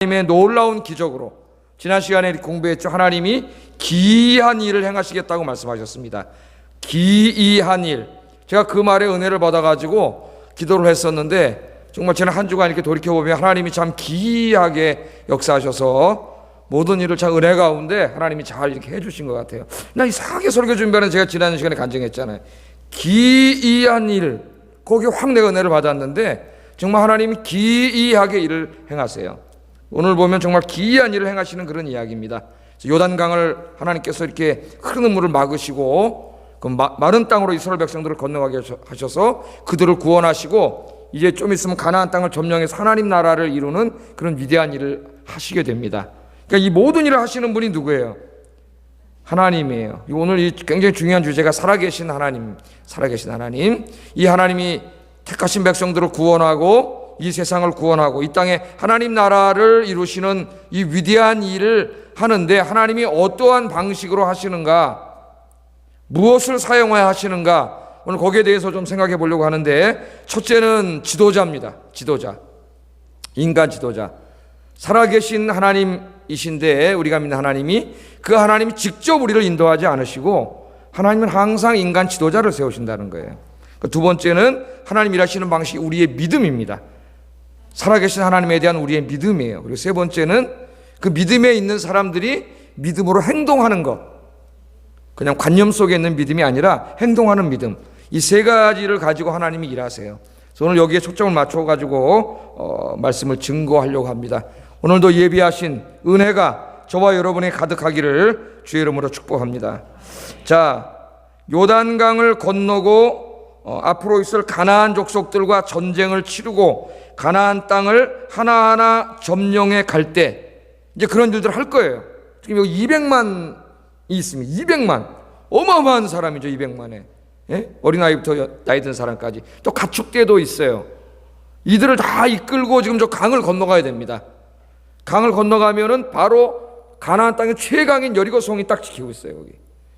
하나님의 놀라운 기적으로 지난 시간에 공부했죠. 하나님이 기이한 일을 행하시겠다고 말씀하셨습니다. 기이한 일. 제가 그 말에 은혜를 받아가지고 기도를 했었는데 정말 지난 한 주간 이렇게 돌이켜보면 하나님이 참 기이하게 역사하셔서 모든 일을 참 은혜 가운데 하나님이 잘 이렇게 해주신 것 같아요. 나 이상하게 설교 준비하는 제가 지난 시간에 간증했잖아요. 기이한 일, 거기에 확 내가 은혜를 받았는데 정말 하나님이 기이하게 일을 행하세요. 오늘 보면 정말 기이한 일을 행하시는 그런 이야기입니다. 요단강을 하나님께서 이렇게 흐르는 물을 막으시고 그 마른 땅으로 이스라엘 백성들을 건너가게 하셔서 그들을 구원하시고 이제 좀 있으면 가나안 땅을 점령해서 하나님 나라를 이루는 그런 위대한 일을 하시게 됩니다. 그러니까 이 모든 일을 하시는 분이 누구예요? 하나님이에요. 오늘 이 굉장히 중요한 주제가 살아계신 하나님, 살아계신 하나님. 이 하나님이 택하신 백성들을 구원하고 이 세상을 구원하고 이 땅에 하나님 나라를 이루시는 이 위대한 일을 하는데 하나님이 어떠한 방식으로 하시는가, 무엇을 사용하여 하시는가, 오늘 거기에 대해서 좀 생각해 보려고 하는데, 첫째는 지도자입니다. 지도자, 인간 지도자. 살아계신 하나님이신데 우리가 믿는 하나님이 그 하나님이 직접 우리를 인도하지 않으시고 하나님은 항상 인간 지도자를 세우신다는 거예요. 두 번째는 하나님 일하시는 방식이 우리의 믿음입니다. 살아계신 하나님에 대한 우리의 믿음이에요. 그리고 세 번째는 그 믿음에 있는 사람들이 믿음으로 행동하는 것, 그냥 관념 속에 있는 믿음이 아니라 행동하는 믿음, 이 세 가지를 가지고 하나님이 일하세요. 그래서 오늘 여기에 초점을 맞춰가지고 말씀을 증거하려고 합니다. 오늘도 예비하신 은혜가 저와 여러분에 가득하기를 주의 이름으로 축복합니다. 자, 요단강을 건너고 앞으로 있을 가나안 족속들과 전쟁을 치르고 가나안 땅을 하나하나 점령해 갈 때 이제 그런 일들을 할 거예요. 지금 여기 200만이 있습니다. 200만. 어마어마한 사람이죠. 200만에. 예? 어린아이부터 나이 든 사람까지. 또 가축대도 있어요. 이들을 다 이끌고 지금 저 강을 건너가야 됩니다. 강을 건너가면은 바로 가나안 땅의 최강인 여리고성이 딱 지키고 있어요. 여기.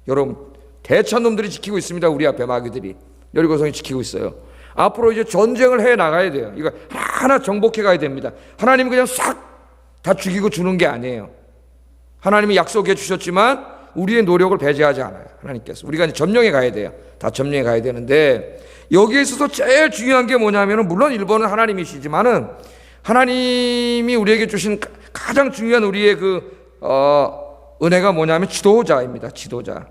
여러분, 대천 놈들이 지키고 있습니다. 우리 앞에 마귀들이. 여리고성이 지키고 있어요. 앞으로 이제 전쟁을 해 나가야 돼요. 이거 하나 정복해 가야 됩니다. 하나님이 그냥 싹 다 죽이고 주는 게 아니에요. 하나님이 약속해 주셨지만 우리의 노력을 배제하지 않아요. 하나님께서. 우리가 이제 점령해 가야 돼요. 다 점령해 가야 되는데 여기에 있어서 제일 중요한 게 뭐냐면은 물론 1번은 하나님이시지만은 하나님이 우리에게 주신 가장 중요한 우리의 은혜가 뭐냐면 지도자입니다. 지도자.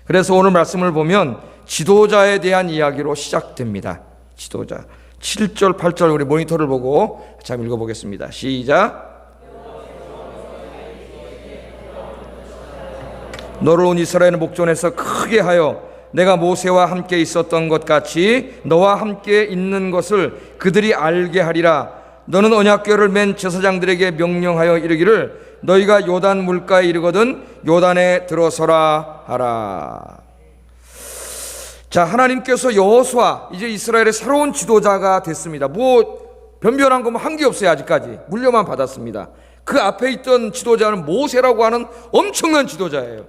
그래서 오늘 말씀을 보면 지도자에 대한 이야기로 시작됩니다. 지도자. 7절, 8절 우리 모니터를 보고 참 읽어보겠습니다. 시작. 너를 온 이스라엘의 목전에서 크게 하여 내가 모세와 함께 있었던 것 같이 너와 함께 있는 것을 그들이 알게 하리라. 너는 언약궤를 맨 제사장들에게 명령하여 이르기를 너희가 요단 물가에 이르거든 요단에 들어서라 하라. 자, 하나님께서 여호수아 이제 이스라엘의 새로운 지도자가 됐습니다. 뭐 변변한 거 한 게 없어요. 아직까지 물려만 받았습니다. 그 앞에 있던 지도자는 모세라고 하는 엄청난 지도자예요.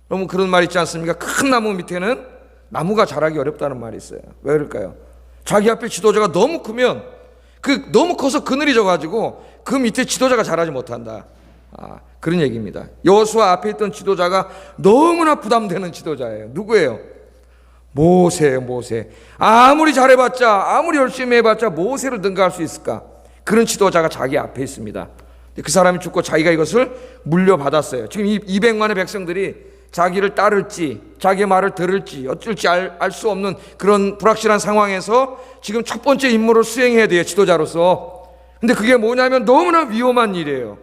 여러분 그런 말 있지 않습니까? 큰 나무 밑에는 나무가 자라기 어렵다는 말이 있어요. 왜 그럴까요? 자기 앞에 지도자가 너무 크면 너무 커서 그늘이 져가지고 그 밑에 지도자가 자라지 못한다. 그런 얘기입니다. 여호수아 앞에 있던 지도자가 너무나 부담되는 지도자예요. 누구예요? 모세예요. 모세. 아무리 잘해봤자, 아무리 열심히 해봤자 모세를 능가할 수 있을까? 그런 지도자가 자기 앞에 있습니다. 그 사람이 죽고 자기가 이것을 물려받았어요. 지금 이 200만의 백성들이 자기를 따를지 자기의 말을 들을지 어쩔지 알 수 없는 그런 불확실한 상황에서 지금 첫 번째 임무를 수행해야 돼요. 지도자로서. 근데 그게 뭐냐면 너무나 위험한 일이에요.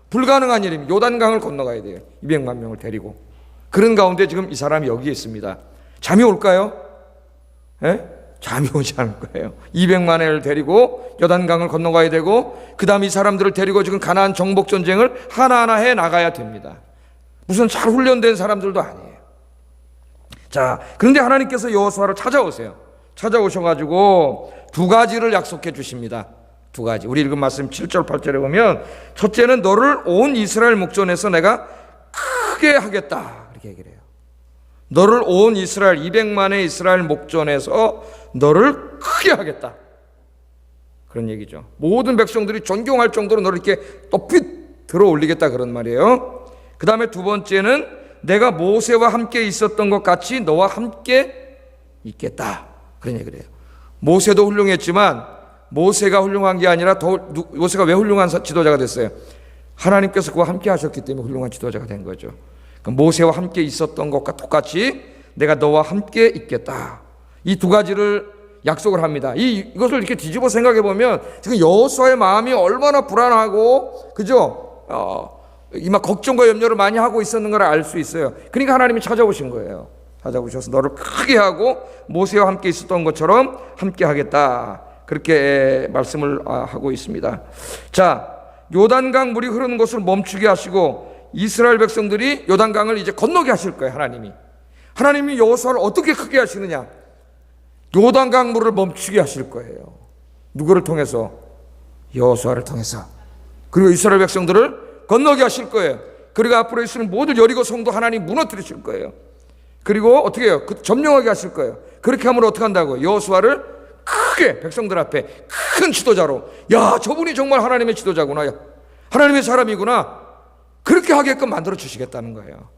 불가능한 일입니다. 요단강을 건너가야 돼요. 200만 명을 데리고. 그런 가운데 지금 이 사람이 여기에 있습니다. 잠이 올까요? 예? 잠이 오지 않을 거예요. 200만을 데리고 요단강을 건너가야 되고 그 다음 이 사람들을 데리고 지금 가나안 정복 전쟁을 하나하나 해 나가야 됩니다. 무슨 잘 훈련된 사람들도 아니에요. 자, 그런데 하나님께서 여호수아를 찾아오세요. 찾아오셔가지고 두 가지를 약속해 주십니다. 두 가지. 우리 읽은 말씀 7절 8절에 보면 첫째는 너를 온 이스라엘 목전에서 내가 크게 하겠다 이렇게 얘기를 해요. 너를 온 이스라엘 200만의 이스라엘 목전에서 너를 크게 하겠다. 그런 얘기죠. 모든 백성들이 존경할 정도로 너를 이렇게 높이 들어 올리겠다 그런 말이에요. 그 다음에 두 번째는 내가 모세와 함께 있었던 것 같이 너와 함께 있겠다 그런 얘기를 해요. 모세도 훌륭했지만 모세가 훌륭한 게 아니라 모세가 왜 훌륭한 지도자가 됐어요? 하나님께서 그와 함께 하셨기 때문에 훌륭한 지도자가 된 거죠. 그러니까 모세와 함께 있었던 것과 똑같이 내가 너와 함께 있겠다. 이 두 가지를 약속을 합니다. 이것을 이렇게 뒤집어 생각해 보면 지금 여호수아의 마음이 얼마나 불안하고 그죠? 이마 걱정과 염려를 많이 하고 있었는 걸 알 수 있어요. 그러니까 하나님이 찾아오신 거예요. 찾아오셔서 너를 크게 하고 모세와 함께 있었던 것처럼 함께 하겠다. 그렇게 말씀을 하고 있습니다. 자, 요단강 물이 흐르는 곳을 멈추게 하시고 이스라엘 백성들이 요단강을 이제 건너게 하실 거예요. 하나님이 여호수아를 어떻게 크게 하시느냐? 요단강 물을 멈추게 하실 거예요. 누구를 통해서? 여호수아를 통해서. 그리고 이스라엘 백성들을 건너게 하실 거예요. 그리고 앞으로 있을 모든 여리고 성도 하나님 무너뜨리실 거예요. 그리고 어떻게 해요? 점령하게 하실 거예요. 그렇게 하면 어떻게 한다고? 여호수아를 크게 백성들 앞에 큰 지도자로, 야, 저분이 정말 하나님의 지도자구나, 하나님의 사람이구나, 그렇게 하게끔 만들어 주시겠다는 거예요.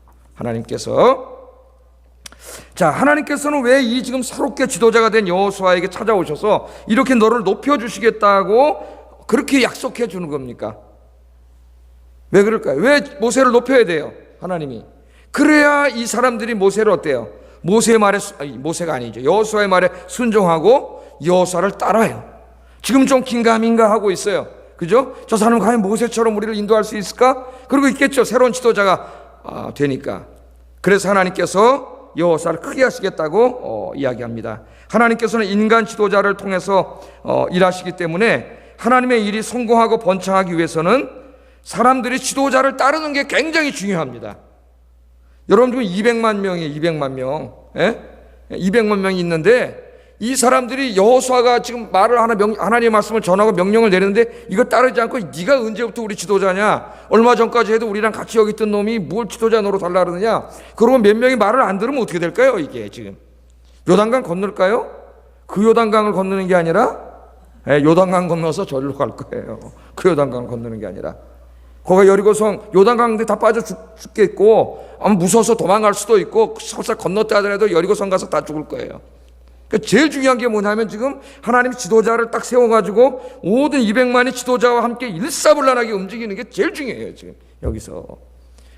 하나님께서는 왜 이 지금 새롭게 지도자가 된 여호수아에게 찾아오셔서 이렇게 너를 높여주시겠다고 그렇게 약속해 주는 겁니까? 왜 그럴까요? 왜 모세를 높여야 돼요? 하나님이. 그래야 이 사람들이 모세를 어때요? 모세가 아니죠. 여호수아의 말에 순종하고 여호수아를 따라요. 지금 좀 긴가민가 하고 있어요. 그죠? 저 사람 과연 모세처럼 우리를 인도할 수 있을까? 그러고 있겠죠. 새로운 지도자가 되니까. 그래서 하나님께서 여호수아를 크게 하시겠다고 이야기합니다. 하나님께서는 인간 지도자를 통해서 일하시기 때문에 하나님의 일이 성공하고 번창하기 위해서는 사람들이 지도자를 따르는 게 굉장히 중요합니다. 여러분 지금 200만 명이에요. 200만 명. 200만 명이 있는데 이 사람들이 여호수아가 지금 말을 하나님의 말씀을 전하고 명령을 내리는데 이거 따르지 않고 네가 언제부터 우리 지도자냐? 얼마 전까지 해도 우리랑 같이 여기 있던 놈이 뭘 지도자 노릇하려 그러느냐? 그러면 몇 명이 말을 안 들으면 어떻게 될까요? 이게 지금 요단강 건널까요? 그 요단강을 건너는 게 아니라 요단강 건너서 저리로 갈 거예요. 그 요단강을 건너는 게 아니라 거기 여리고성 요단강인데 다 빠져 죽겠고 아마 무서워서 도망갈 수도 있고 설사 건넜다 하더라도 여리고성 가서 다 죽을 거예요. 그러니까 제일 중요한 게 뭐냐면 지금 하나님이 지도자를 딱 세워가지고 모든 200만의 지도자와 함께 일사불란하게 움직이는 게 제일 중요해요. 지금 여기서.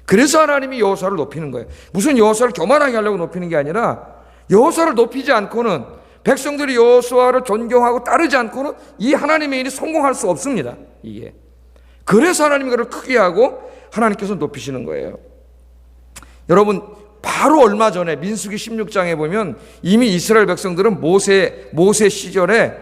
그래서 하나님이 여호수아를 높이는 거예요. 무슨 여호수아를 교만하게 하려고 높이는 게 아니라 여호수아를 높이지 않고는 백성들이 여호수아를 존경하고 따르지 않고는 이 하나님의 일이 성공할 수 없습니다. 이게. 그래서 하나님이 그를 크게 하고 하나님께서 높이시는 거예요. 여러분 바로 얼마 전에 민수기 16장에 보면 이미 이스라엘 백성들은 모세 시절에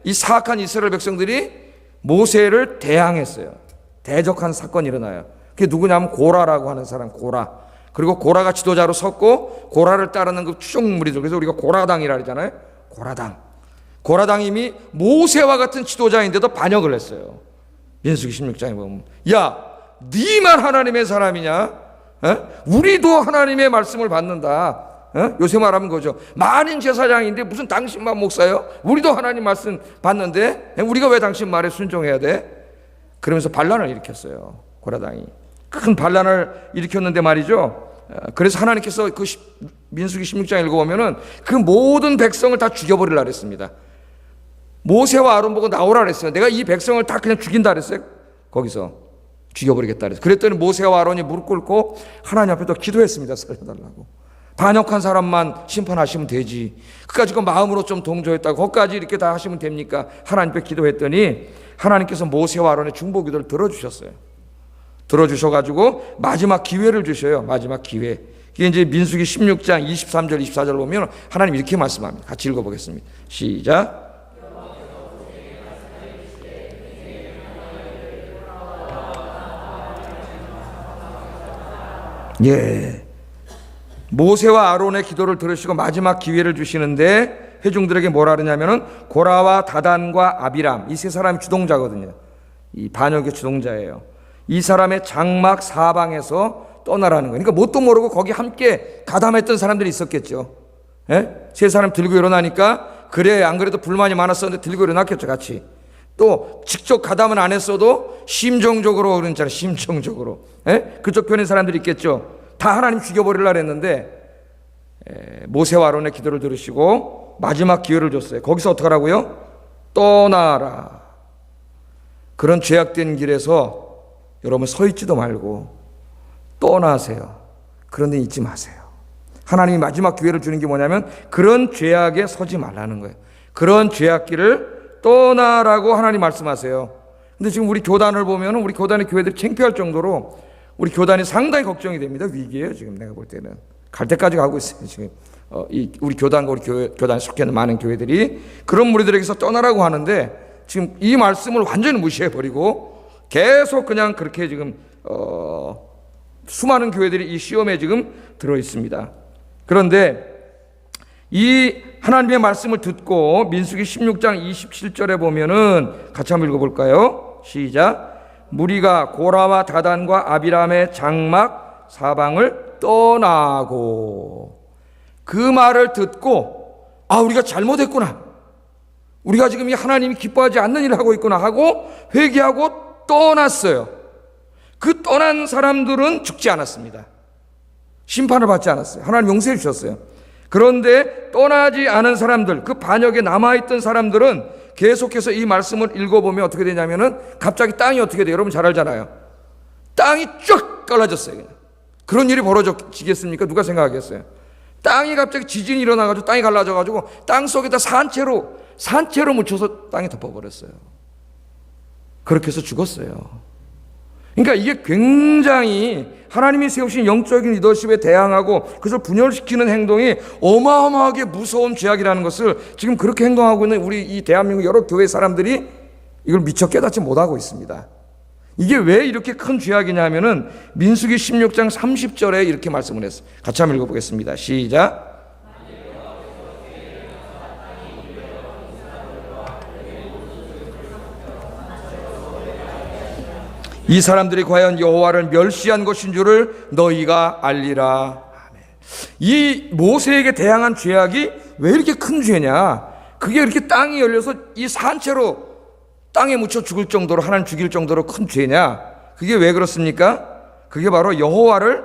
이 사악한 이스라엘 백성들이 모세를 대항했어요. 대적한 사건이 일어나요. 그게 누구냐면 고라라고 하는 사람, 고라. 그리고 고라가 지도자로 섰고 고라를 따르는 그 추종 무리들, 그래서 우리가 고라당이라 그러잖아요. 고라당이 이미 모세와 같은 지도자인데도 반역을 했어요. 민수기 16장에 보면 야, 네만 하나님의 사람이냐? 우리도 하나님의 말씀을 받는다. 요새 말하면 그거죠. 만인 제사장인데 무슨 당신만 목사요? 우리도 하나님 말씀 받는데 우리가 왜 당신 말에 순종해야 돼? 그러면서 반란을 일으켰어요. 고라당이 큰 반란을 일으켰는데 말이죠. 그래서 하나님께서 그 민수기 16장 읽어보면은 그 모든 백성을 다 죽여버리려고 했습니다. 모세와 아론 보고 나오라 그랬어요. 내가 이 백성을 다 그냥 죽인다 그랬어요. 거기서 죽여버리겠다 그랬어요. 그랬더니 모세와 아론이 무릎 꿇고 하나님 앞에 또 기도했습니다. 살려달라고. 반역한 사람만 심판하시면 되지. 그까지 그 마음으로 좀 동조했다고 거기까지 이렇게 다 하시면 됩니까? 하나님 앞에 기도했더니 하나님께서 모세와 아론의 중보 기도를 들어주셨어요. 들어주셔가지고 마지막 기회를 주셔요. 마지막 기회. 이게 이제 민수기 16장 23절 24절 보면 하나님 이렇게 말씀합니다. 같이 읽어보겠습니다. 시작. 예, 모세와 아론의 기도를 들으시고 마지막 기회를 주시는데 회중들에게 뭐라 그러냐면은 고라와 다단과 아비람, 이 세 사람이 주동자거든요. 이 반역의 주동자예요. 이 사람의 장막 사방에서 떠나라는 거예요. 그러니까 뭣도 모르고 거기 함께 가담했던 사람들이 있었겠죠. 예? 세 사람 들고 일어나니까 그래 안 그래도 불만이 많았었는데 들고 일어났겠죠. 같이 또 직접 가담은 안 했어도 심정적으로 그러잖아요. 심정적으로. 그쪽 편의 사람들이 있겠죠. 다 하나님 죽여버리려고 했는데 모세와 아론의 기도를 들으시고 마지막 기회를 줬어요. 거기서 어떻게 하라고요? 떠나라. 그런 죄악된 길에서 여러분 서 있지도 말고 떠나세요. 그런데 잊지 마세요. 하나님이 마지막 기회를 주는 게 뭐냐면 그런 죄악에 서지 말라는 거예요. 그런 죄악길을 떠나라고 하나님 말씀하세요. 근데 지금 우리 교단을 보면 우리 교단의 교회들이 창피할 정도로 우리 교단이 상당히 걱정이 됩니다. 위기예요. 지금 내가 볼 때는 갈 때까지 가고 있어요. 지금 우리 교단과 우리 교단에 속해 있는 많은 교회들이 그런 무리들에게서 떠나라고 하는데 지금 이 말씀을 완전히 무시해버리고 계속 그냥 그렇게 지금 수많은 교회들이 이 시험에 지금 들어 있습니다. 그런데 이 하나님의 말씀을 듣고 민수기 16장 27절에 보면은 같이 한번 읽어볼까요? 시작. 무리가 고라와 다단과 아비람의 장막 사방을 떠나고 그 말을 듣고 우리가 잘못했구나. 우리가 지금 이 하나님이 기뻐하지 않는 일을 하고 있구나 하고 회개하고 떠났어요. 그 떠난 사람들은 죽지 않았습니다. 심판을 받지 않았어요. 하나님 용서해 주셨어요. 그런데 떠나지 않은 사람들, 그 반역에 남아있던 사람들은 계속해서 이 말씀을 읽어보면 어떻게 되냐면은 갑자기 땅이 어떻게 돼요? 여러분 잘 알잖아요. 땅이 쫙 갈라졌어요. 그냥. 그런 일이 벌어지겠습니까? 누가 생각하겠어요? 땅이 갑자기 지진이 일어나가지고 땅이 갈라져가지고 땅 속에다 산채로 묻혀서 땅에 덮어버렸어요. 그렇게 해서 죽었어요. 그러니까 이게 굉장히 하나님이 세우신 영적인 리더십에 대항하고 그것을 분열시키는 행동이 어마어마하게 무서운 죄악이라는 것을 지금 그렇게 행동하고 있는 우리 이 대한민국 여러 교회 사람들이 이걸 미처 깨닫지 못하고 있습니다. 이게 왜 이렇게 큰 죄악이냐면은 민수기 16장 30절에 이렇게 말씀을 했어요. 같이 한번 읽어보겠습니다. 시작. 이 사람들이 과연 여호와를 멸시한 것인 줄을 너희가 알리라. 아멘. 이 모세에게 대항한 죄악이 왜 이렇게 큰 죄냐? 그게 이렇게 땅이 열려서 이 산채로 땅에 묻혀 죽을 정도로 하나님 죽일 정도로 큰 죄냐? 그게 왜 그렇습니까? 그게 바로 여호와를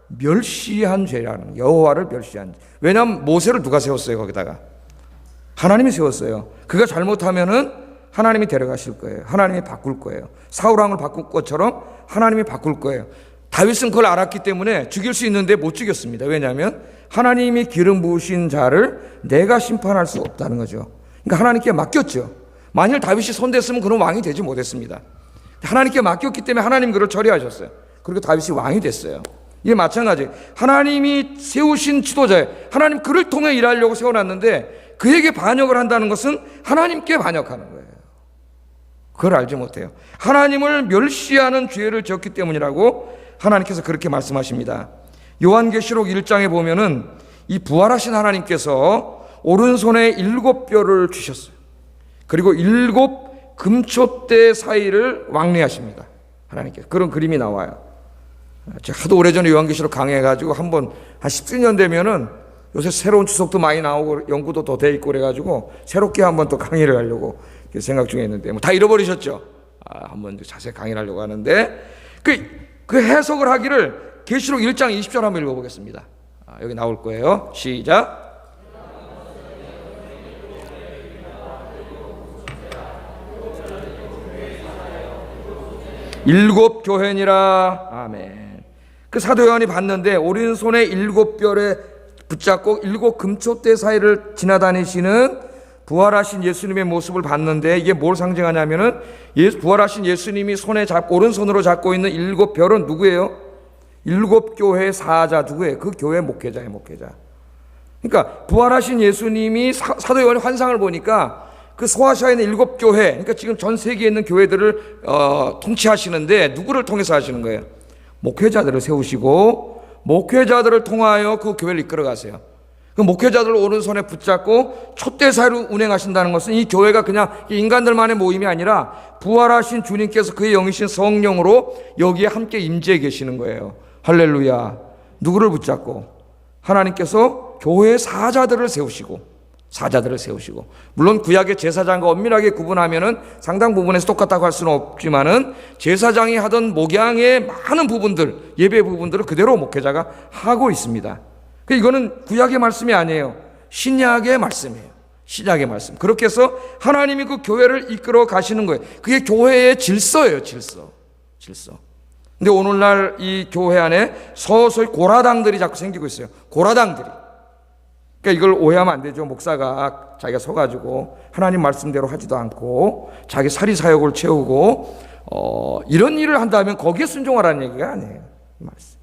멸시한 죄라는, 여호와를 멸시한 죄. 왜냐하면 모세를 누가 세웠어요? 거기다가 하나님이 세웠어요. 그가 잘못하면은 하나님이 데려가실 거예요. 하나님이 바꿀 거예요. 사울왕을 바꿀 것처럼 하나님이 바꿀 거예요. 다윗은 그걸 알았기 때문에 죽일 수 있는데 못 죽였습니다. 왜냐하면 하나님이 기름 부으신 자를 내가 심판할 수 없다는 거죠. 그러니까 하나님께 맡겼죠. 만일 다윗이 손댔으면 그는 왕이 되지 못했습니다. 하나님께 맡겼기 때문에 하나님 그를 처리하셨어요. 그리고 다윗이 왕이 됐어요. 이게 마찬가지예요. 하나님이 세우신 지도자예요. 하나님 그를 통해 일하려고 세워놨는데 그에게 반역을 한다는 것은 하나님께 반역하는 거예요. 그걸 알지 못해요. 하나님을 멸시하는 죄를 지었기 때문이라고 하나님께서 그렇게 말씀하십니다. 요한계시록 1장에 보면은 이 부활하신 하나님께서 오른손에 7뼈를 주셨어요. 그리고 7 금초대 사이를 왕래하십니다. 하나님께서 그런 그림이 나와요. 제가 하도 오래전에 요한계시록 강의해가지고 한 10주년 되면은 요새 새로운 추석도 많이 나오고 연구도 더 돼 있고 그래가지고 새롭게 한번 또 강의를 하려고 생각 중에 있는데 다 잃어버리셨죠? 한번 자세히 강의를 하려고 하는데 그 해석을 하기를 계시록 1장 20절 한번 읽어보겠습니다. 여기 나올 거예요. 시작. 일곱 교회니라. 아멘. 그 사도 요한이 봤는데 오른손에 7뼈에 붙잡고 7 금초대 사이를 지나다니시는 부활하신 예수님의 모습을 봤는데 이게 뭘 상징하냐면은 부활하신 예수님이 오른손으로 잡고 있는 7별은 누구예요? 7교회 사자 누구예요? 그 교회 목회자예요. 목회자. 그러니까 부활하신 예수님이 사도 요한의 환상을 보니까 그 소아시아에 있는 7교회, 그러니까 지금 전 세계에 있는 교회들을 통치하시는데 누구를 통해서 하시는 거예요? 목회자들을 세우시고 목회자들을 통하여 그 교회를 이끌어 가세요. 그 목회자들을 오른손에 붙잡고 촛대 사이로 운행하신다는 것은 이 교회가 그냥 인간들만의 모임이 아니라 부활하신 주님께서 그의 영이신 성령으로 여기에 함께 임재해 계시는 거예요. 할렐루야. 누구를 붙잡고? 하나님께서 교회의 사자들을 세우시고 사자들을 세우시고, 물론 구약의 제사장과 엄밀하게 구분하면은 상당 부분에서 똑같다고 할 수는 없지만은 제사장이 하던 목양의 많은 부분들, 예배 부분들을 그대로 목회자가 하고 있습니다. 이거는 구약의 말씀이 아니에요. 신약의 말씀이에요. 신약의 말씀. 그렇게 해서 하나님이 그 교회를 이끌어 가시는 거예요. 그게 교회의 질서예요. 질서. 근데 오늘날 이 교회 안에 서서히 고라당들이 자꾸 생기고 있어요. 고라당들이. 그러니까 이걸 오해하면 안 되죠. 목사가 자기가 서가지고 하나님 말씀대로 하지도 않고 자기 사리 사욕을 채우고 이런 일을 한다면 거기에 순종하라는 얘기가 아니에요. 이 말씀.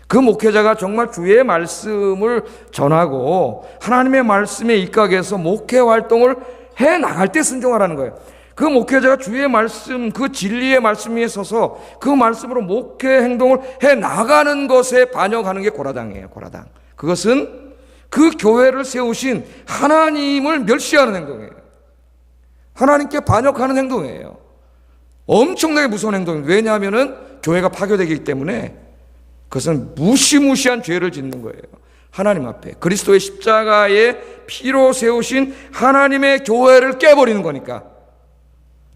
그 목회자가 정말 주의 말씀을 전하고 하나님의 말씀에 입각해서 목회 활동을 해 나갈 때 순종하라는 거예요. 그 목회자가 주의 말씀, 그 진리의 말씀 위에 서서 그 말씀으로 목회 행동을 해 나가는 것에 반영하는 게 고라당이에요. 고라당. 그것은 그 교회를 세우신 하나님을 멸시하는 행동이에요. 하나님께 반역하는 행동이에요. 엄청나게 무서운 행동이에요. 왜냐하면 교회가 파괴되기 때문에 그것은 무시무시한 죄를 짓는 거예요. 하나님 앞에 그리스도의 십자가의 피로 세우신 하나님의 교회를 깨버리는 거니까.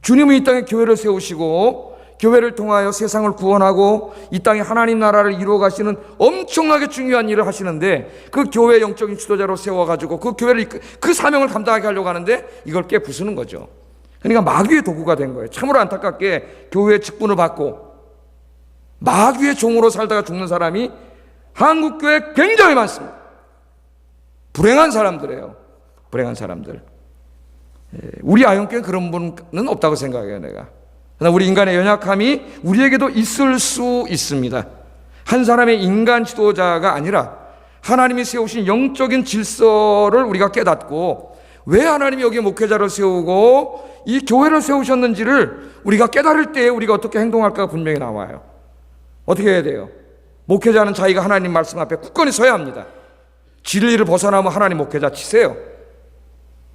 주님은 이 땅에 교회를 세우시고 교회를 통하여 세상을 구원하고 이 땅에 하나님 나라를 이루어 가시는 엄청나게 중요한 일을 하시는데, 그 교회 영적인 지도자로 세워가지고 그 교회를 그 사명을 감당하게 하려고 하는데 이걸 깨부수는 거죠. 그러니까 마귀의 도구가 된 거예요. 참으로 안타깝게 교회의 직분을 받고 마귀의 종으로 살다가 죽는 사람이 한국교회에 굉장히 많습니다. 불행한 사람들이에요. 불행한 사람들. 우리 아영교회는 그런 분은 없다고 생각해요. 내가. 그러나 우리 인간의 연약함이 우리에게도 있을 수 있습니다. 한 사람의 인간 지도자가 아니라 하나님이 세우신 영적인 질서를 우리가 깨닫고, 왜 하나님이 여기에 목회자를 세우고 이 교회를 세우셨는지를 우리가 깨달을 때 우리가 어떻게 행동할까가 분명히 나와요. 어떻게 해야 돼요? 목회자는 자기가 하나님 말씀 앞에 굳건히 서야 합니다. 진리를 벗어나면 하나님 목회자 치세요.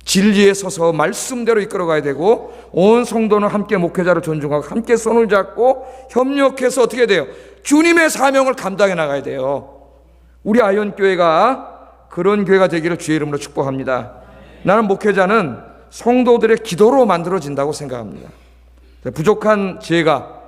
진리에 서서 말씀대로 이끌어가야 되고, 온 성도는 함께 목회자를 존중하고 함께 손을 잡고 협력해서 어떻게 돼요? 주님의 사명을 감당해 나가야 돼요. 우리 아이언교회가 그런 교회가 되기를 주의 이름으로 축복합니다. 나는 목회자는 성도들의 기도로 만들어진다고 생각합니다. 부족한 제가,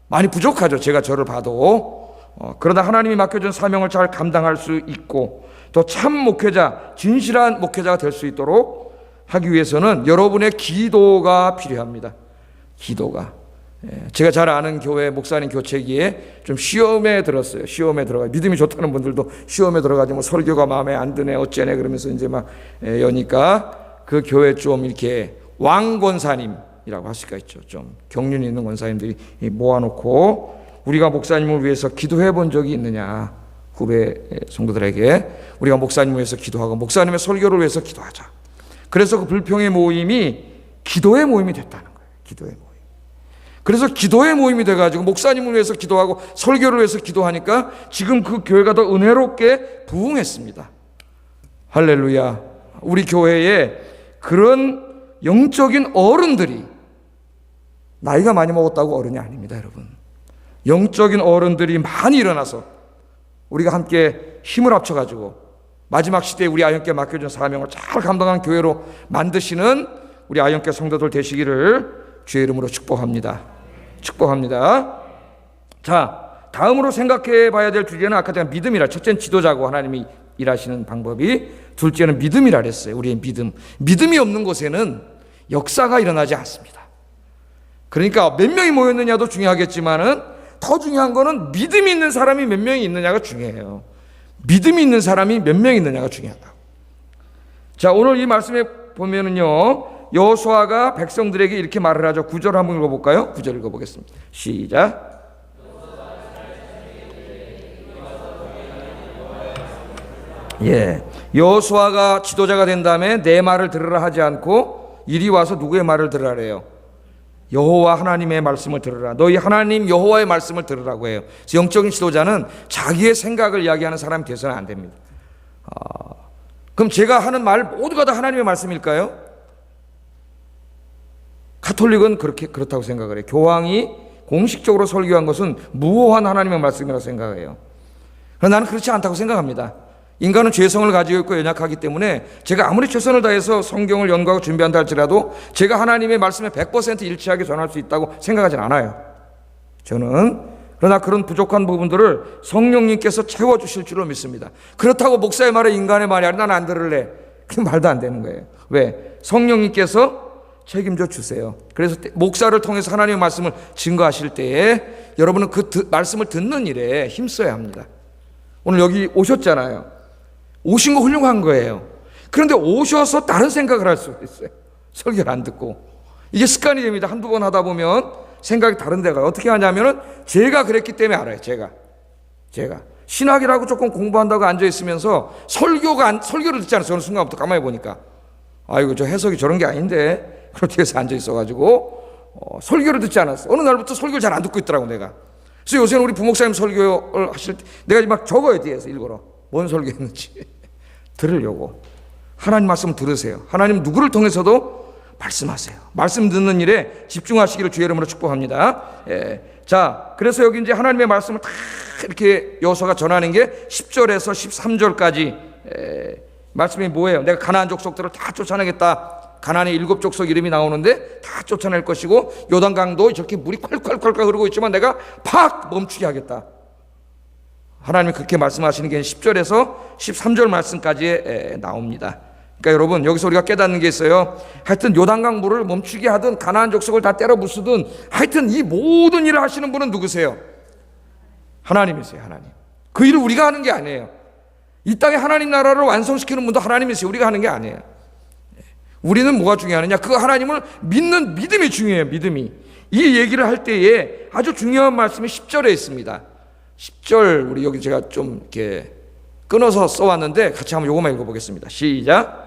많이 부족하죠. 제가 저를 봐도. 그러나 하나님이 맡겨준 사명을 잘 감당할 수 있고 또 참 목회자, 진실한 목회자가 될 수 있도록 하기 위해서는 여러분의 기도가 필요합니다. 기도가. 제가 잘 아는 교회 목사님 교체기에 좀 시험에 들었어요. 시험에 들어가. 믿음이 좋다는 분들도 시험에 들어가지고 설교가 마음에 안 드네 어쩌네 그러면서 이제 막 여니까 그 교회 좀 이렇게 왕권사님이라고 할 수가 있죠. 좀 경륜이 있는 권사님들이 모아놓고 우리가 목사님을 위해서 기도해 본 적이 있느냐, 후배 성도들에게 우리가 목사님을 위해서 기도하고 목사님의 설교를 위해서 기도하자. 그래서 그 불평의 모임이 기도의 모임이 됐다는 거예요. 기도의 모임. 그래서 기도의 모임이 돼가지고 목사님을 위해서 기도하고 설교를 위해서 기도하니까 지금 그 교회가 더 은혜롭게 부흥했습니다. 할렐루야. 우리 교회에 그런 영적인 어른들이, 나이가 많이 먹었다고 어른이 아닙니다, 여러분. 영적인 어른들이 많이 일어나서 우리가 함께 힘을 합쳐가지고 마지막 시대에 우리 아이언교회 맡겨준 사명을 잘 감당하는 교회로 만드시는 우리 아이언교회 성도들 되시기를 주의 이름으로 축복합니다. 축복합니다. 자, 다음으로 생각해 봐야 될 주제는 아까 제가 믿음이라, 첫째는 지도자고 하나님이 일하시는 방법이, 둘째는 믿음이라 그랬어요. 우리의 믿음. 믿음이 없는 곳에는 역사가 일어나지 않습니다. 그러니까 몇 명이 모였느냐도 중요하겠지만은 더 중요한 거는 믿음이 있는 사람이 몇 명이 있느냐가 중요해요. 믿음이 있는 사람이 몇 명 있느냐가 중요하다. 자, 오늘 이 말씀에 보면은요, 여호수아가 백성들에게 이렇게 말을 하죠. 9절 한번 읽어볼까요? 9절 읽어보겠습니다. 시작. 여호수아가 지도자가 된 다음에 내 말을 들으라 하지 않고 이리 와서 누구의 말을 들으라래요? 여호와 하나님의 말씀을 들으라. 너희 하나님 여호와의 말씀을 들으라고 해요. 그래서 영적인 지도자는 자기의 생각을 이야기하는 사람이 되서는 안 됩니다. 그럼 제가 하는 말 모두가 다 하나님의 말씀일까요? 가톨릭은 그렇다고 생각을 해요. 교황이 공식적으로 설교한 것은 무호한 하나님의 말씀이라고 생각해요. 그러나 나는 그렇지 않다고 생각합니다. 인간은 죄성을 가지고 있고 연약하기 때문에 제가 아무리 최선을 다해서 성경을 연구하고 준비한다 할지라도 제가 하나님의 말씀에 100% 일치하게 전할 수 있다고 생각하진 않아요. 저는. 그러나 그런 부족한 부분들을 성령님께서 채워주실 줄로 믿습니다. 그렇다고 목사의 말에 인간의 말이 아니라 난 안 들을래. 그게 말도 안 되는 거예요. 왜? 성령님께서 책임져 주세요. 그래서 목사를 통해서 하나님의 말씀을 증거하실 때에 여러분은 그 말씀을 듣는 일에 힘써야 합니다. 오늘 여기 오셨잖아요. 오신 거 훌륭한 거예요. 그런데 오셔서 다른 생각을 할 수 있어요. 설교를 안 듣고. 이게 습관이 됩니다. 한두 번 하다 보면 생각이 다른 데 가요. 어떻게 하냐면은 제가 그랬기 때문에 알아요. 제가 신학이라고 조금 공부한다고 앉아 있으면서 설교를 듣지 않았어요. 어느 순간부터 가만히 보니까 아이고 저 해석이 저런 게 아닌데 그렇게 해서 앉아 있어가지고 설교를 듣지 않았어요. 어느 날부터 설교를 잘 안 듣고 있더라고 내가. 그래서 요새는 우리 부목사님 설교를 하실 때 내가 막 적어요. 뒤에서 읽어라. 뭔 설교했는지 들으려고. 하나님 말씀 들으세요. 하나님 누구를 통해서도 말씀하세요. 말씀 듣는 일에 집중하시기를 주의 이름으로 축복합니다. 자, 그래서 여기 이제 하나님의 말씀을 다 이렇게 여호수아가 전하는 게 10절에서 13절까지 말씀이 뭐예요? 내가 가나안 족속들을 다 쫓아내겠다. 가나안의 7 족속 이름이 나오는데 다 쫓아낼 것이고 요단강도 저렇게 물이 콸콸콸콸 흐르고 있지만 내가 팍 멈추게 하겠다. 하나님이 그렇게 말씀하시는 게 10절에서 13절 말씀까지 나옵니다. 그러니까 여러분 여기서 우리가 깨닫는 게 있어요. 하여튼 요단강 물을 멈추게 하든 가나안 족속을 다 때려 부수든 하여튼 이 모든 일을 하시는 분은 누구세요? 하나님이세요. 하나님. 그 일을 우리가 하는 게 아니에요. 이 땅에 하나님 나라를 완성시키는 분도 하나님이세요. 우리가 하는 게 아니에요. 우리는 뭐가 중요하느냐? 그 하나님을 믿는 믿음이 중요해요. 믿음이. 이 얘기를 할 때에 아주 중요한 말씀이 10절에 있습니다. 10절 우리 여기 제가 좀 이렇게 끊어서 써왔는데 같이 한번 요것만 읽어보겠습니다. 시작.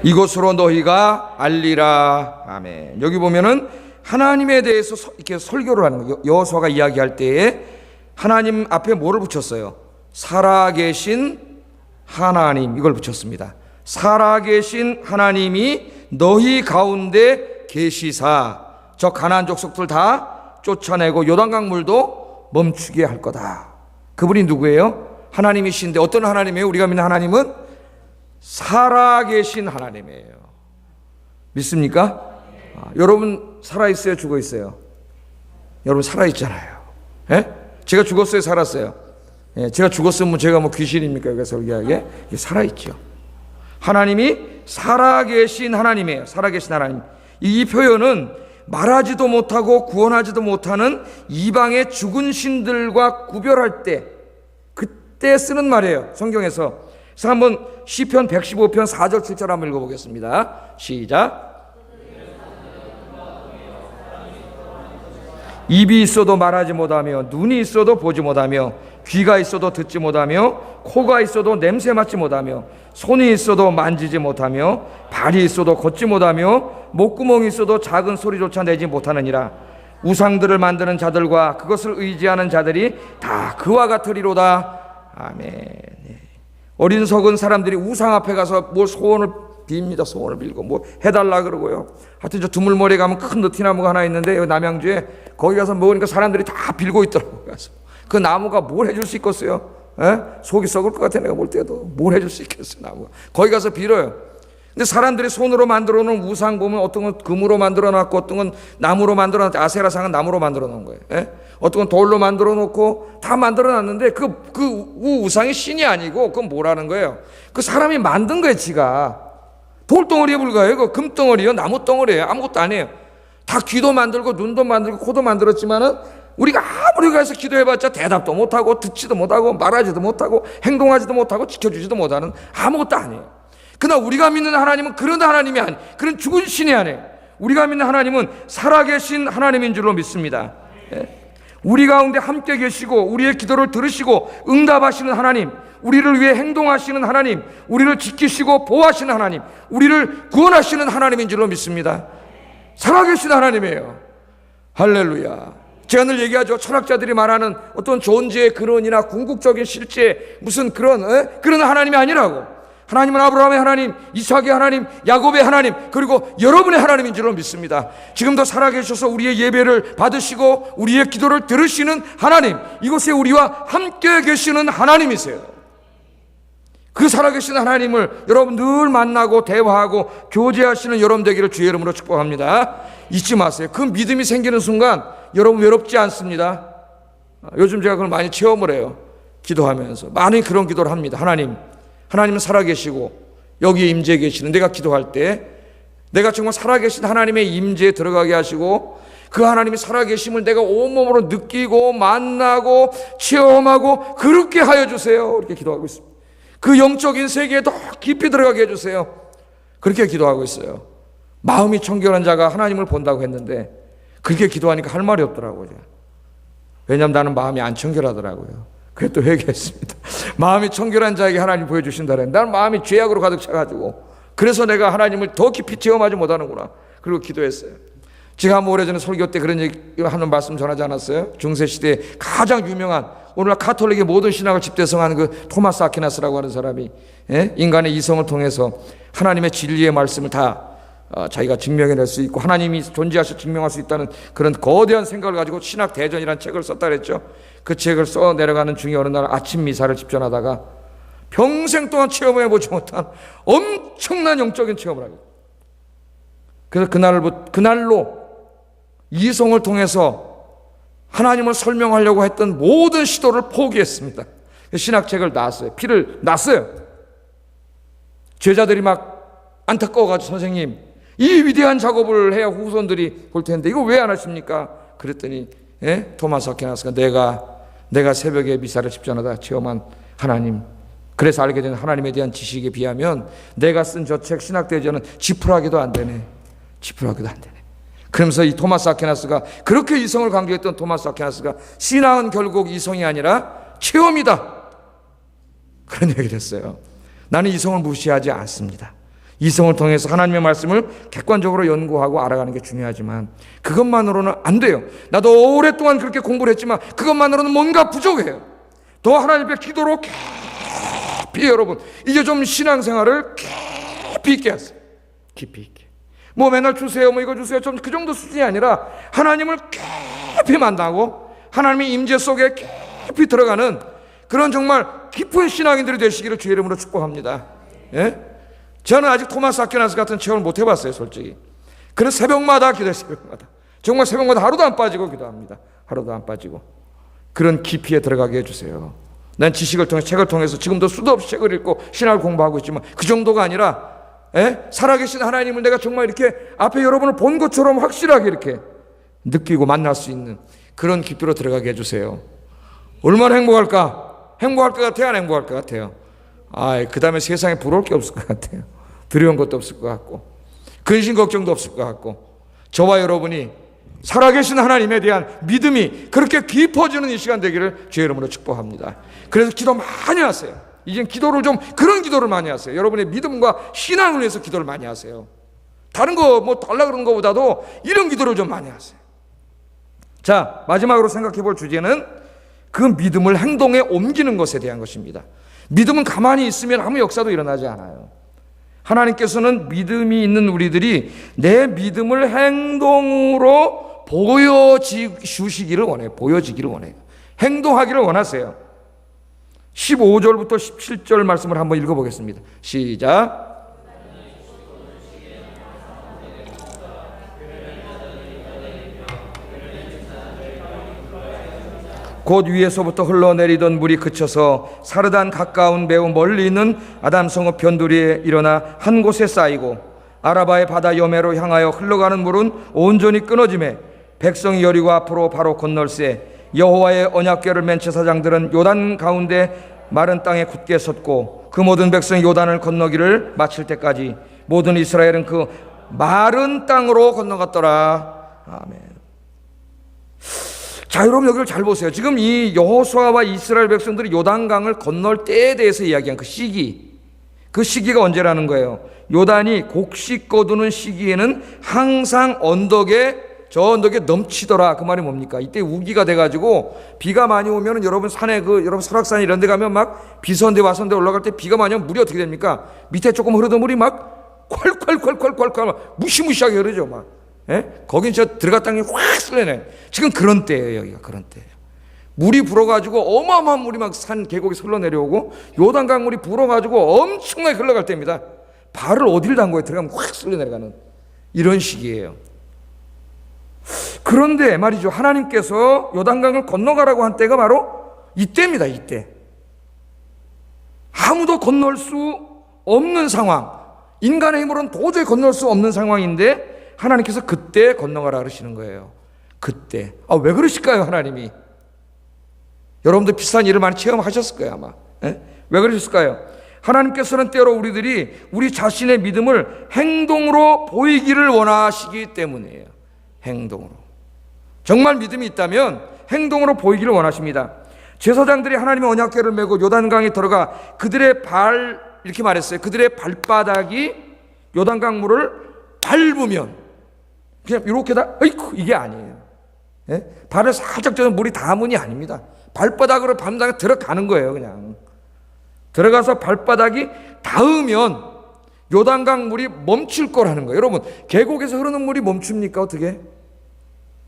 이것으로 너희가 알리라. 아멘. 여기 보면은 하나님에 대해서 이렇게 설교를 하는 거예요. 여호수아가 이야기할 때에 하나님 앞에 뭐를 붙였어요? 살아계신 하나님, 이걸 붙였습니다. 살아계신 하나님이 너희 가운데 계시사 저 가나안 족속들 다 쫓아내고 요단강 물도 멈추게 할 거다. 그분이 누구예요? 하나님이신데 어떤 하나님이에요? 우리가 믿는 하나님은 살아계신 하나님이에요. 믿습니까? 여러분 살아있어요? 죽어있어요? 여러분 살아있잖아요. 예? 제가 죽었어요? 살았어요? 예, 제가 죽었으면 제가 뭐 귀신입니까? 여기서 설교하게? 살아있죠. 하나님이 살아계신 하나님이에요. 살아계신 하나님. 이 표현은 말하지도 못하고 구원하지도 못하는 이방의 죽은 신들과 구별할 때 그때 쓰는 말이에요. 성경에서. 그래서 한번 시편 115편 4절 7절 한번 읽어보겠습니다. 시작. 입이 있어도 말하지 못하며 눈이 있어도 보지 못하며 귀가 있어도 듣지 못하며 코가 있어도 냄새 맡지 못하며 손이 있어도 만지지 못하며 발이 있어도 걷지 못하며 목구멍이 있어도 작은 소리조차 내지 못하느니라. 우상들을 만드는 자들과 그것을 의지하는 자들이 다 그와 같으리로다. 아멘. 어린 석은 사람들이 우상 앞에 가서 뭘 소원을 빕니다. 소원을 빌고 뭐 해달라 그러고요. 하여튼 저 두물머리에 가면 큰 느티나무가 하나 있는데 여기 남양주에 거기 가서 먹으니까 사람들이 다 빌고 있더라고요. 그래서 그 나무가 뭘 해줄 수 있겠어요? 에? 속이 썩을 것 같아. 내가 볼 때도 뭘 해줄 수 있겠어요? 나무가. 거기 가서 빌어요. 근데 사람들이 손으로 만들어 놓은 우상 보면 어떤 건 금으로 만들어 놨고 어떤 건 나무로 만들어 놨고 아세라상은 나무로 만들어 놓은 거예요. 에? 어떤 건 돌로 만들어 놓고 다 만들어 놨는데 그 우상이 신이 아니고 그건 뭐라는 거예요? 그 사람이 만든 거예요. 지가. 돌덩어리에 불과해요. 그 금덩어리요. 나무덩어리예요. 아무것도 아니에요. 다 귀도 만들고 눈도 만들고 코도 만들었지만은 우리가 아무리 가서 기도해봤자 대답도 못하고 듣지도 못하고 말하지도 못하고 행동하지도 못하고 지켜주지도 못하는 아무것도 아니에요. 그러나 우리가 믿는 하나님은 그런 하나님이 아니에요. 그런 죽은 신이 아니에요. 우리가 믿는 하나님은 살아계신 하나님인 줄로 믿습니다. 우리 가운데 함께 계시고 우리의 기도를 들으시고 응답하시는 하나님, 우리를 위해 행동하시는 하나님, 우리를 지키시고 보호하시는 하나님, 우리를 구원하시는 하나님인 줄로 믿습니다. 살아계신 하나님이에요. 할렐루야. 제가 늘 얘기하죠. 철학자들이 말하는 어떤 존재의 근원이나 궁극적인 실제 무슨 그런 하나님이 아니라고. 하나님은 아브라함의 하나님, 이삭의 하나님, 야곱의 하나님, 그리고 여러분의 하나님인 줄로 믿습니다. 지금도 살아계셔서 우리의 예배를 받으시고 우리의 기도를 들으시는 하나님, 이곳에 우리와 함께 계시는 하나님이세요. 그 살아계신 하나님을 여러분 늘 만나고 대화하고 교제하시는 여러분 되기를 주의 이름으로 축복합니다. 잊지 마세요. 그 믿음이 생기는 순간 여러분 외롭지 않습니다. 요즘 제가 그걸 많이 체험을 해요. 기도하면서 많이 그런 기도를 합니다. 하나님은 살아계시고 여기에 임재해 계시는, 내가 기도할 때 내가 정말 살아계신 하나님의 임재에 들어가게 하시고 그 하나님이 살아계심을 내가 온몸으로 느끼고 만나고 체험하고 그렇게 하여 주세요. 이렇게 기도하고 있습니다. 그 영적인 세계에 더 깊이 들어가게 해주세요. 그렇게 기도하고 있어요. 마음이 청결한 자가 하나님을 본다고 했는데 그렇게 기도하니까 할 말이 없더라고요. 왜냐하면 나는 마음이 안 청결하더라고요. 그래 또 회개했습니다. 마음이 청결한 자에게 하나님 보여주신다는, 나는 마음이 죄악으로 가득 차가지고 그래서 내가 하나님을 더 깊이 체험하지 못하는구나. 그리고 기도했어요. 제가 한번 오래전에 설교 때 그런 얘기 하는 말씀 전하지 않았어요? 중세시대에 가장 유명한, 오늘날 가톨릭의 모든 신학을 집대성한 그 토마스 아퀴나스라고 하는 사람이, 인간의 이성을 통해서 하나님의 진리의 말씀을 다 자기가 증명해낼 수 있고 하나님이 존재하셔 증명할 수 있다는 그런 거대한 생각을 가지고 신학 대전이라는 책을 썼다 그랬죠. 그 책을 써 내려가는 중에 어느 날 아침 미사를 집전하다가 평생 동안 체험해보지 못한 엄청난 영적인 체험을 하게. 그래서 그날로 이성을 통해서 하나님을 설명하려고 했던 모든 시도를 포기했습니다. 신학책을 놨어요. 피를 놨어요. 제자들이 막 안타까워가지고, 선생님 이 위대한 작업을 해야 후손들이 볼 텐데 이거 왜 안 하십니까? 그랬더니 토마스 아퀴나스가 내가 새벽에 미사를 집전하다 체험한 하나님, 그래서 알게 된 하나님에 대한 지식에 비하면 내가 쓴 저 책 신학대전은 지푸라기도 안 되네. 지푸라기도 안 되네. 그러면서 이 토마스 아퀴나스가, 그렇게 이성을 강조했던 토마스 아퀴나스가 신앙은 결국 이성이 아니라 체험이다, 그런 얘기를 했어요. 나는 이성을 무시하지 않습니다. 이성을 통해서 하나님의 말씀을 객관적으로 연구하고 알아가는 게 중요하지만 그것만으로는 안 돼요. 나도 오랫동안 그렇게 공부를 했지만 그것만으로는 뭔가 부족해요. 더 하나님 앞에 기도로 깊이, 여러분 이제 좀 신앙생활을 깊이 있게 하세요. 깊이 있게. 뭐 맨날 주세요, 뭐 이거 주세요, 좀 그 정도 수준이 아니라 하나님을 깊이 만나고 하나님의 임재 속에 깊이 들어가는 그런 정말 깊은 신앙인들이 되시기를 주의 이름으로 축복합니다. 저는 아직 토마스 아퀴나스 같은 체험을 못 해봤어요, 솔직히. 그래서 새벽마다 기도해요. 새벽마다 정말 새벽마다 하루도 안 빠지고 기도합니다. 하루도 안 빠지고. 그런 깊이에 들어가게 해주세요. 난 지식을 통해, 책을 통해서 지금도 수도 없이 책을 읽고 신학을 공부하고 있지만 그 정도가 아니라 살아계신 하나님을 내가 정말 이렇게 앞에 여러분을 본 것처럼 확실하게 이렇게 느끼고 만날 수 있는 그런 깊이로 들어가게 해주세요. 얼마나 행복할까? 행복할 것 같아요? 안 행복할 것 같아요? 그 다음에 세상에 부러울 게 없을 것 같아요. 두려운 것도 없을 것 같고 근심 걱정도 없을 것 같고, 저와 여러분이 살아계신 하나님에 대한 믿음이 그렇게 깊어지는 이 시간 되기를 주의 이름으로 축복합니다. 그래서 기도 많이 하세요. 이젠 기도를 좀, 그런 기도를 많이 하세요. 여러분의 믿음과 신앙을 위해서 기도를 많이 하세요. 다른 거 뭐 달라 그런 것보다도 이런 기도를 좀 많이 하세요. 자, 마지막으로 생각해 볼 주제는 그 믿음을 행동에 옮기는 것에 대한 것입니다. 믿음은 가만히 있으면 아무 역사도 일어나지 않아요. 하나님께서는 믿음이 있는 우리들이 내 믿음을 행동으로 보여주시기를 원해요. 보여지기를 원해요. 행동하기를 원하세요. 15절부터 17절 말씀을 한번 읽어보겠습니다. 시작. 곧 위에서부터 흘러내리던 물이 그쳐서 사르단 가까운 매우 멀리 있는 아담성읍 변두리에 일어나 한 곳에 쌓이고 아라바의 바다 여매로 향하여 흘러가는 물은 온전히 끊어지매 백성이 여리고 앞으로 바로 건널세 여호와의 언약궤를 맨 제사장들은 요단 가운데 마른 땅에 굳게 섰고 그 모든 백성이 요단을 건너기를 마칠 때까지 모든 이스라엘은 그 마른 땅으로 건너갔더라. 아멘. 자, 여러분 여기를 잘 보세요. 지금 이 여호수아와 이스라엘 백성들이 요단강을 건널 때에 대해서 이야기한 그 시기가 언제라는 거예요? 요단이 곡식 거두는 시기에는 항상 언덕에 저 언덕에 넘치더라. 그 말이 뭡니까? 이때 우기가 돼가지고 비가 많이 오면은 여러분 산에 여러분 설악산 이런 데 가면 막 비선대 와선대 올라갈 때 비가 많이 오면 물이 어떻게 됩니까? 밑에 조금 흐르던 물이 막 콸콸콸콸콸콸 무시무시하게 흐르죠. 막. 예? 거긴 저 들어갔다는 게 확 쓸려내. 지금 그런 때예요. 여기가 그런 때예요. 물이 불어가지고 어마어마한 물이 막 산 계곡에 흘러내려오고 요단강 물이 불어가지고 엄청나게 흘러갈 때입니다. 발을 어딜 담궈요? 들어가면 확 쓸려내려가는 이런 시기예요. 그런데 말이죠, 하나님께서 요단강을 건너가라고 한 때가 바로 이때입니다. 이때 아무도 건널 수 없는 상황, 인간의 힘으로는 도저히 건널 수 없는 상황인데 하나님께서 그때 건너가라 그러시는 거예요. 그때. 왜 그러실까요? 하나님이. 여러분들 비슷한 일을 많이 체험하셨을 거예요 아마. 예? 왜 그러셨을까요? 하나님께서는 때로 우리 자신의 믿음을 행동으로 보이기를 원하시기 때문이에요. 행동으로. 정말 믿음이 있다면 행동으로 보이기를 원하십니다. 제사장들이 하나님의 언약궤를 메고 요단강에 들어가 그들의 이렇게 말했어요. 그들의 발바닥이 요단강 물을 밟으면 그냥 이렇게다, 어이쿠, 이게 아니에요. 예? 발을 살짝 져서 물이 닿으면이 아닙니다. 발바닥으로 밟다가 들어가는 거예요. 그냥 들어가서 발바닥이 닿으면 요단강 물이 멈출 거라는 거예요. 여러분, 계곡에서 흐르는 물이 멈춥니까? 어떻게?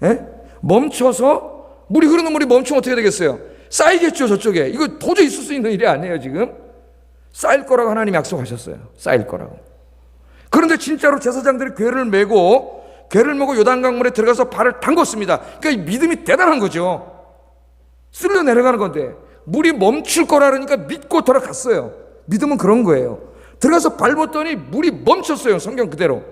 예? 멈춰서 물이 흐르는 물이 멈추면 어떻게 되겠어요? 쌓이겠죠. 저쪽에. 이거 도저히 있을 수 있는 일이 아니에요. 지금 쌓일 거라고 하나님이 약속하셨어요. 쌓일 거라고. 그런데 진짜로 제사장들이 궤를 메고 요단강 물에 들어가서 발을 담궜습니다. 그러니까 믿음이 대단한 거죠. 쓸려 내려가는 건데 물이 멈출 거라 그러니까 믿고 들어갔어요. 믿음은 그런 거예요. 들어가서 밟았더니 물이 멈췄어요. 성경 그대로.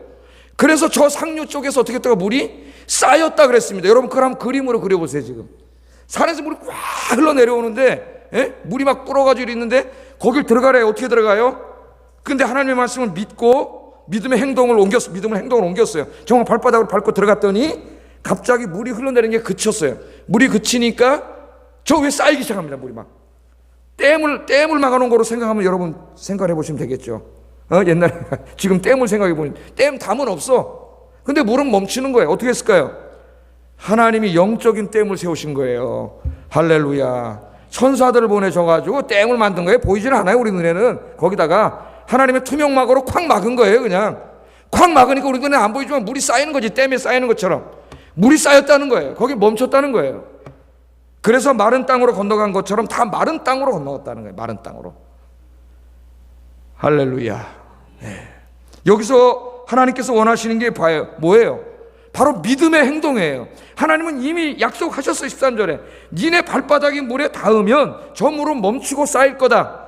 그래서 저 상류 쪽에서 어떻게 했다가 물이 쌓였다 그랬습니다. 여러분 그걸 한번 그림으로 그려보세요. 지금 산에서 물이 꽉 흘러내려오는데, 예? 물이 막 불어가지고 있는데 거길 들어가래요. 어떻게 들어가요? 근데 하나님의 말씀을 믿고 믿음의 행동을 옮겼어요. 정말 발바닥으로 밟고 들어갔더니 갑자기 물이 흘러내리는 게 그쳤어요. 물이 그치니까 저 위에 쌓이기 시작합니다. 물이 막 댐을 막아놓은 거로 생각하면 여러분 생각해 보시면 되겠죠. 옛날에 지금 댐을 생각해 보면 댐 담은 없어. 근데 물은 멈추는 거예요. 어떻게 했을까요? 하나님이 영적인 댐을 세우신 거예요. 할렐루야. 천사들을 보내셔가지고 댐을 만든 거예요. 보이지는 않아요. 우리 눈에는. 거기다가 하나님의 투명막으로 콱 막은 거예요. 그냥 콱 막으니까 우리 눈에 안 보이지만 물이 쌓이는 거지. 댐에 쌓이는 것처럼 물이 쌓였다는 거예요. 거기 멈췄다는 거예요. 그래서 마른 땅으로 건너간 것처럼 다 마른 땅으로 건너갔다는 거예요. 마른 땅으로. 할렐루야. 네. 여기서 하나님께서 원하시는 게 뭐예요? 바로 믿음의 행동이에요. 하나님은 이미 약속하셨어요. 13절에 니네 발바닥이 물에 닿으면 저 물은 멈추고 쌓일 거다.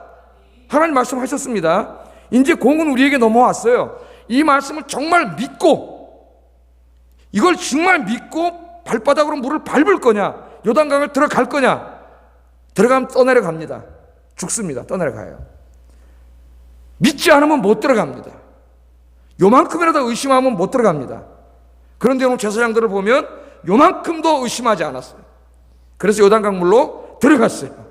하나님 말씀하셨습니다. 이제 공은 우리에게 넘어왔어요. 이 말씀을 정말 믿고, 이걸 정말 믿고 발바닥으로 물을 밟을 거냐, 요단강을 들어갈 거냐. 들어가면 떠내려갑니다. 죽습니다. 떠내려가요. 믿지 않으면 못 들어갑니다. 요만큼이라도 의심하면 못 들어갑니다. 그런데 오늘 제사장들을 보면 요만큼도 의심하지 않았어요. 그래서 요단강 물로 들어갔어요.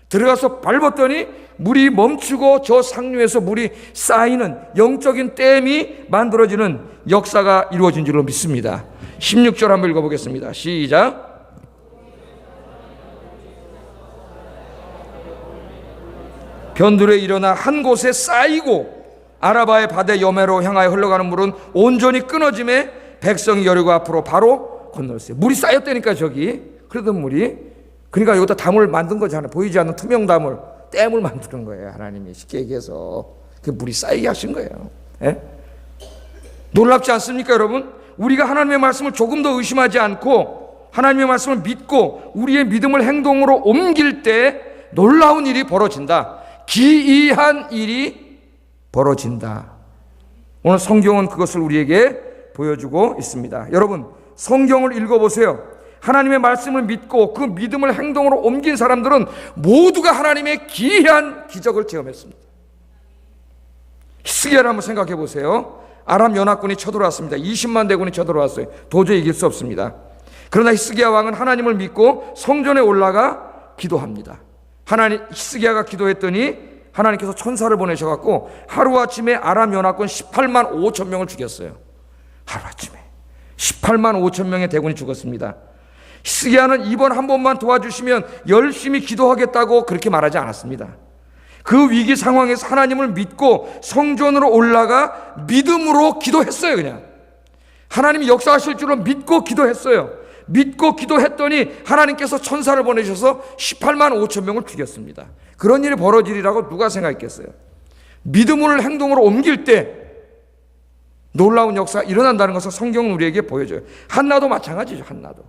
들어가서 밟았더니 물이 멈추고 저 상류에서 물이 쌓이는 영적인 댐이 만들어지는 역사가 이루어진 줄로 믿습니다. 16절 한번 읽어보겠습니다. 시작. 변두리에 일어나 한 곳에 쌓이고 아라바의 바다 여매로 향하여 흘러가는 물은 온전히 끊어짐에 백성이 여리고 앞으로 바로 건넜어요. 물이 쌓였다니까 저기 그러던 물이. 그러니까 여기다 담을 만든 거잖아요. 보이지 않는 투명 담을, 댐을 만드는 거예요. 하나님이 쉽게 얘기해서 그 물이 쌓이게 하신 거예요. 예? 놀랍지 않습니까 여러분? 우리가 하나님의 말씀을 조금 더 의심하지 않고 하나님의 말씀을 믿고 우리의 믿음을 행동으로 옮길 때 놀라운 일이 벌어진다. 기이한 일이 벌어진다. 오늘 성경은 그것을 우리에게 보여주고 있습니다. 여러분 성경을 읽어보세요. 하나님의 말씀을 믿고 그 믿음을 행동으로 옮긴 사람들은 모두가 하나님의 기이한 기적을 체험했습니다. 히스기야를 한번 생각해 보세요. 아람 연합군이 쳐들어왔습니다. 20만 대군이 쳐들어왔어요. 도저히 이길 수 없습니다. 그러나 히스기야 왕은 하나님을 믿고 성전에 올라가 기도합니다. 히스기야가 기도했더니 하나님께서 천사를 보내셔갖고 하루아침에 아람 연합군 18만 5천 명을 죽였어요. 하루아침에 18만 5천 명의 대군이 죽었습니다. 히스기야는 이번 한 번만 도와주시면 열심히 기도하겠다고 그렇게 말하지 않았습니다. 그 위기 상황에서 하나님을 믿고 성전으로 올라가 믿음으로 기도했어요. 그냥 하나님이 역사하실 줄로 믿고 기도했어요. 믿고 기도했더니 하나님께서 천사를 보내셔서 18만 5천 명을 죽였습니다. 그런 일이 벌어지리라고 누가 생각했겠어요? 믿음을 행동으로 옮길 때 놀라운 역사가 일어난다는 것을 성경은 우리에게 보여줘요. 한나도 마찬가지죠. 한나도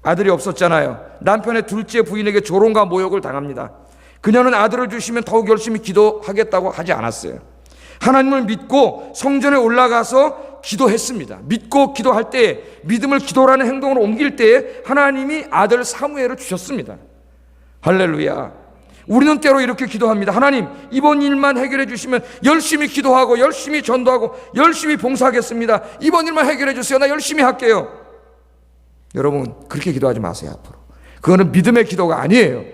아들이 없었잖아요. 남편의 둘째 부인에게 조롱과 모욕을 당합니다. 그녀는 아들을 주시면 더욱 열심히 기도하겠다고 하지 않았어요. 하나님을 믿고 성전에 올라가서 기도했습니다. 믿고 기도할 때, 믿음을 기도라는 행동으로 옮길 때에 하나님이 아들 사무엘을 주셨습니다. 할렐루야. 우리는 때로 이렇게 기도합니다. 하나님, 이번 일만 해결해 주시면 열심히 기도하고 열심히 전도하고 열심히 봉사하겠습니다. 이번 일만 해결해 주세요. 나 열심히 할게요. 여러분, 그렇게 기도하지 마세요. 앞으로 그거는 믿음의 기도가 아니에요.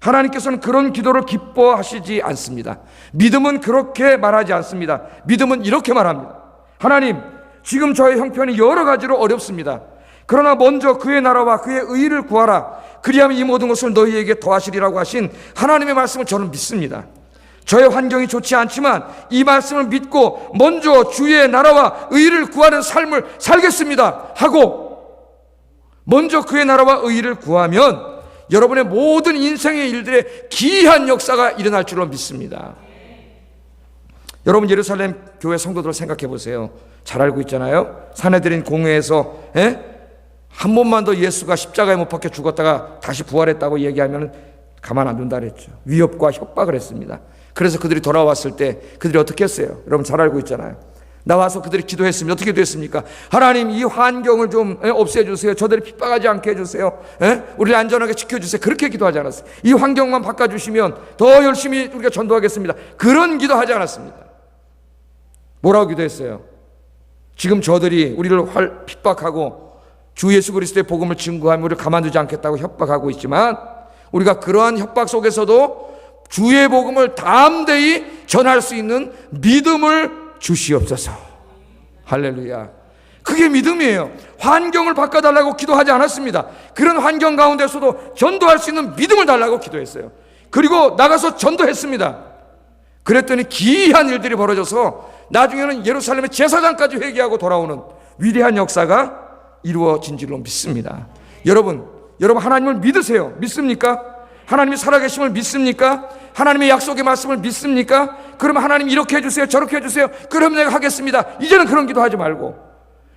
하나님께서는 그런 기도를 기뻐하시지 않습니다. 믿음은 그렇게 말하지 않습니다. 믿음은 이렇게 말합니다. 하나님, 지금 저의 형편이 여러 가지로 어렵습니다. 그러나 먼저 그의 나라와 그의 의를 구하라. 그리하면 이 모든 것을 너희에게 더하시리라고 하신 하나님의 말씀을 저는 믿습니다. 저의 환경이 좋지 않지만 이 말씀을 믿고 먼저 주의 나라와 의를 구하는 삶을 살겠습니다 하고 먼저 그의 나라와 의를 구하면 여러분의 모든 인생의 일들의 기이한 역사가 일어날 줄로 믿습니다. 여러분, 예루살렘 교회 성도들 생각해 보세요. 잘 알고 있잖아요. 사내들인 공회에서 한 번만 더 예수가 십자가에 못 박혀 죽었다가 다시 부활했다고 얘기하면 가만 안 둔다 그랬죠. 위협과 협박을 했습니다. 그래서 그들이 돌아왔을 때 그들이 어떻게 했어요? 여러분 잘 알고 있잖아요. 나와서 그들이 기도했습니다. 어떻게 됐습니까? 하나님, 이 환경을 좀 없애주세요. 저들이 핍박하지 않게 해주세요. 우리를 안전하게 지켜주세요. 그렇게 기도하지 않았어요. 이 환경만 바꿔주시면 더 열심히 우리가 전도하겠습니다. 그런 기도하지 않았습니다. 뭐라고 기도했어요? 지금 저들이 우리를 핍박하고 주 예수 그리스도의 복음을 증거하며 우리를 가만두지 않겠다고 협박하고 있지만 우리가 그러한 협박 속에서도 주의 복음을 담대히 전할 수 있는 믿음을 주시옵소서. 할렐루야. 그게 믿음이에요. 환경을 바꿔달라고 기도하지 않았습니다. 그런 환경 가운데서도 전도할 수 있는 믿음을 달라고 기도했어요. 그리고 나가서 전도했습니다. 그랬더니 기이한 일들이 벌어져서 나중에는 예루살렘의 제사장까지 회개하고 돌아오는 위대한 역사가 이루어진 줄로 믿습니다. 여러분 하나님을 믿으세요. 믿습니까? 하나님이 살아계심을 믿습니까? 하나님의 약속의 말씀을 믿습니까? 그러면 하나님 이렇게 해주세요, 저렇게 해주세요. 그러면 내가 하겠습니다. 이제는 그런 기도하지 말고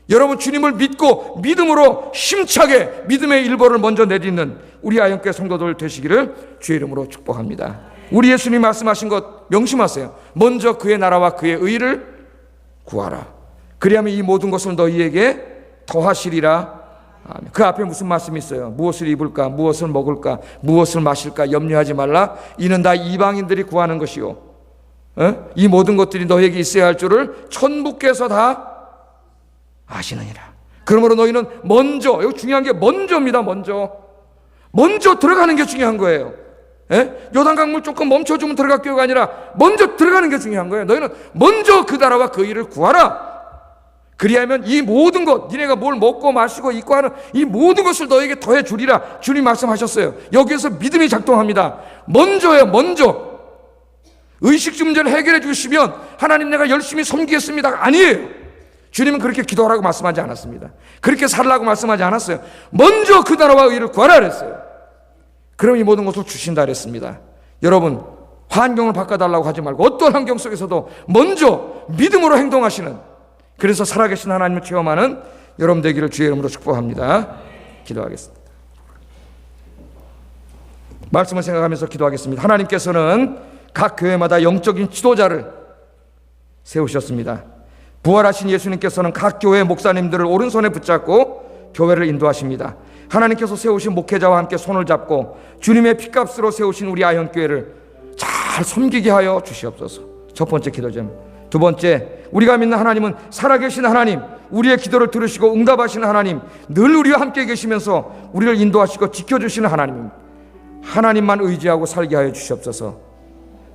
여러분 주님을 믿고 믿음으로 힘차게 믿음의 일벌을 먼저 내딛는 우리 아영교회 성도들 되시기를 주의 이름으로 축복합니다. 우리 예수님 말씀하신 것 명심하세요. 먼저 그의 나라와 그의 의를 구하라. 그리하면 이 모든 것을 너희에게 더하시리라. 그 앞에 무슨 말씀이 있어요? 무엇을 입을까, 무엇을 먹을까, 무엇을 마실까 염려하지 말라. 이는 다 이방인들이 구하는 것이요 이 모든 것들이 너에게 있어야 할 줄을 천부께서 다 아시느니라. 그러므로 너희는 먼저, 이거 중요한 게 먼저입니다. 먼저 들어가는 게 중요한 거예요. 요단강물 조금 멈춰주면 들어갈 교회가 아니라 먼저 들어가는 게 중요한 거예요. 너희는 먼저 그 나라와 그 일을 구하라. 그리하면 이 모든 것, 니네가 뭘 먹고 마시고 입고 하는 이 모든 것을 너에게 더해 주리라. 주님 말씀하셨어요. 여기에서 믿음이 작동합니다. 먼저예요. 먼저 의식 문제를 해결해 주시면 하나님 내가 열심히 섬기겠습니다 아니에요. 주님은 그렇게 기도하라고 말씀하지 않았습니다. 그렇게 살라고 말씀하지 않았어요. 먼저 그 나라와 의를 구하라 그랬어요. 그럼 이 모든 것을 주신다 그랬습니다. 여러분, 환경을 바꿔달라고 하지 말고 어떤 환경 속에서도 먼저 믿음으로 행동하시는, 그래서 살아계신 하나님을 체험하는 여러분 되기를 주의 이름으로 축복합니다. 기도하겠습니다. 말씀을 생각하면서 기도하겠습니다. 하나님께서는 각 교회마다 영적인 지도자를 세우셨습니다. 부활하신 예수님께서는 각 교회 목사님들을 오른손에 붙잡고 교회를 인도하십니다. 하나님께서 세우신 목회자와 함께 손을 잡고 주님의 피값으로 세우신 우리 아현교회를 잘 섬기게 하여 주시옵소서. 첫 번째 기도점. 두 번째, 우리가 믿는 하나님은 살아계신 하나님, 우리의 기도를 들으시고 응답하시는 하나님, 늘 우리와 함께 계시면서 우리를 인도하시고 지켜주시는 하나님입니다. 하나님만 의지하고 살게 하여 주시옵소서.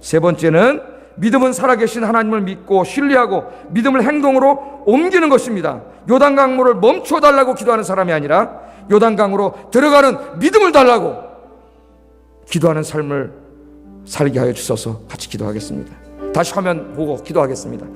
세 번째는 믿음은 살아계신 하나님을 믿고 신뢰하고 믿음을 행동으로 옮기는 것입니다. 요단강물을 멈춰달라고 기도하는 사람이 아니라 요단강으로 들어가는 믿음을 달라고 기도하는 삶을 살게 하여 주셔서 같이 기도하겠습니다. 다시 화면 보고 기도하겠습니다.